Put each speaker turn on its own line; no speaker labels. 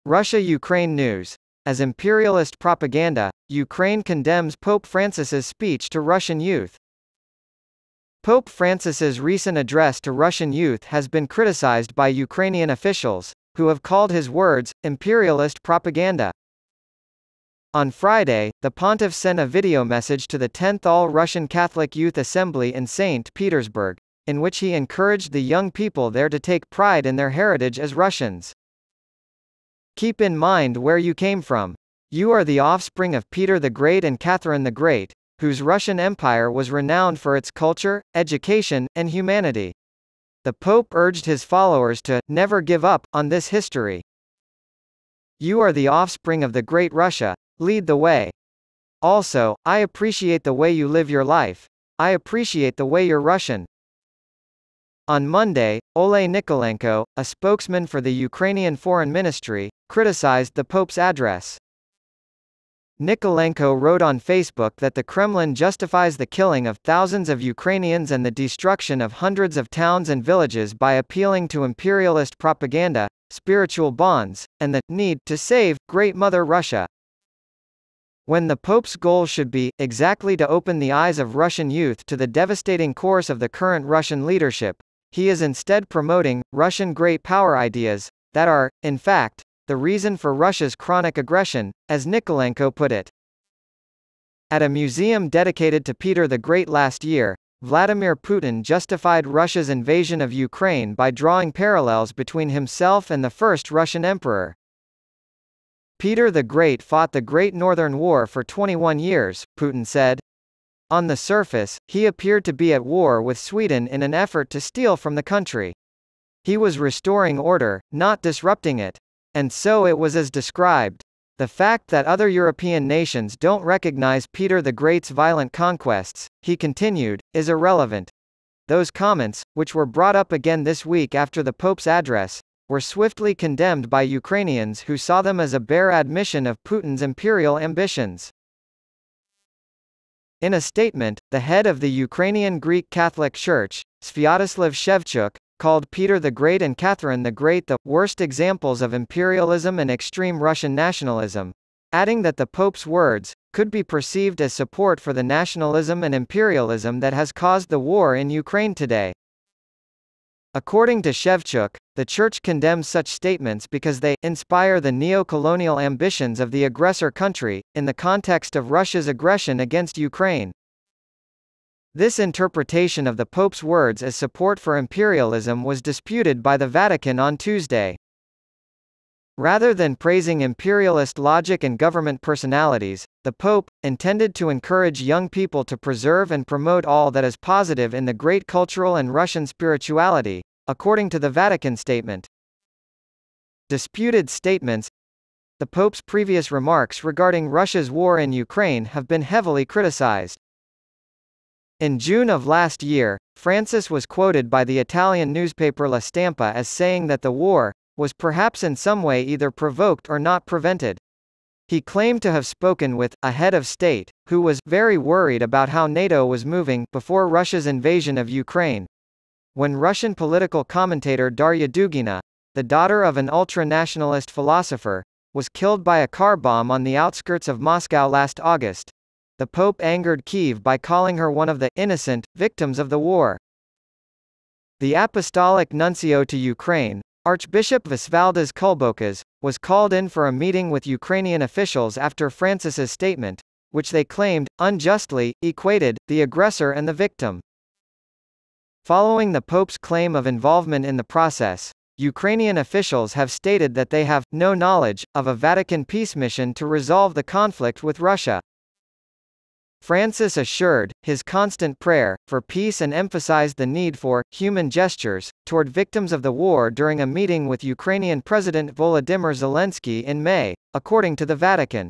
Russia-Ukraine news. As imperialist propaganda, Ukraine condemns Pope Francis's speech to Russian youth. Pope Francis's recent address to Russian youth has been criticized by Ukrainian officials, who have called his words imperialist propaganda. On Friday, the pontiff sent a video message to the 10th All-Russian Catholic Youth Assembly in St. Petersburg, in which he encouraged the young people there to take pride in their heritage as Russians. Keep in mind where you came from. You are the offspring of Peter the Great and Catherine the Great, whose Russian Empire was renowned for its culture, education, and humanity. The Pope urged his followers to never give up on this history. You are the offspring of the great Russia. Lead the way. Also, I appreciate the way you live your life. I appreciate the way you're Russian. On Monday, Oleh Nikolenko, a spokesman for the Ukrainian Foreign Ministry, criticized the Pope's address. Nikolenko wrote on Facebook that the Kremlin justifies the killing of thousands of Ukrainians and the destruction of hundreds of towns and villages by appealing to imperialist propaganda, spiritual bonds, and the need to save Great Mother Russia. When the Pope's goal should be, exactly to open the eyes of Russian youth to the devastating course of the current Russian leadership, he is instead promoting Russian great power ideas that are, in fact, the reason for Russia's chronic aggression, as Nikolenko put it. At a museum dedicated to Peter the Great last year, Vladimir Putin justified Russia's invasion of Ukraine by drawing parallels between himself and the first Russian emperor. Peter the Great fought the Great Northern War for 21 years, Putin said. On the surface, he appeared to be at war with Sweden in an effort to steal from the country. He was restoring order, not disrupting it. And so it was as described. The fact that other European nations don't recognize Peter the Great's violent conquests, he continued, is irrelevant. Those comments, which were brought up again this week after the Pope's address, were swiftly condemned by Ukrainians who saw them as a bare admission of Putin's imperial ambitions. In a statement, the head of the Ukrainian Greek Catholic Church, Sviatoslav Shevchuk, called Peter the Great and Catherine the Great the worst examples of imperialism and extreme Russian nationalism, adding that the Pope's words could be perceived as support for the nationalism and imperialism that has caused the war in Ukraine today. According to Shevchuk, the Church condemns such statements because they inspire the neo-colonial ambitions of the aggressor country, in the context of Russia's aggression against Ukraine. This interpretation of the Pope's words as support for imperialism was disputed by the Vatican on Tuesday. Rather than praising imperialist logic and government personalities, the Pope intended to encourage young people to preserve and promote all that is positive in the great cultural and Russian spirituality, according to the Vatican statement. Disputed statements. The Pope's previous remarks regarding Russia's war in Ukraine have been heavily criticized. In June of last year, Francis was quoted by the Italian newspaper La Stampa as saying that the war was perhaps in some way either provoked or not prevented. He claimed to have spoken with a head of state, who was very worried about how NATO was moving before Russia's invasion of Ukraine. When Russian political commentator Darya Dugina, the daughter of an ultra-nationalist philosopher, was killed by a car bomb on the outskirts of Moscow last August, the Pope angered Kyiv by calling her one of the innocent victims of the war. The Apostolic Nuncio to Ukraine, Archbishop Visvaldas Kulbokas, was called in for a meeting with Ukrainian officials after Francis's statement, which they claimed, unjustly, equated the aggressor and the victim. Following the Pope's claim of involvement in the process, Ukrainian officials have stated that they have no knowledge of a Vatican peace mission to resolve the conflict with Russia. Francis assured his constant prayer for peace and emphasized the need for human gestures toward victims of the war during a meeting with Ukrainian President Volodymyr Zelensky in May, according to the Vatican.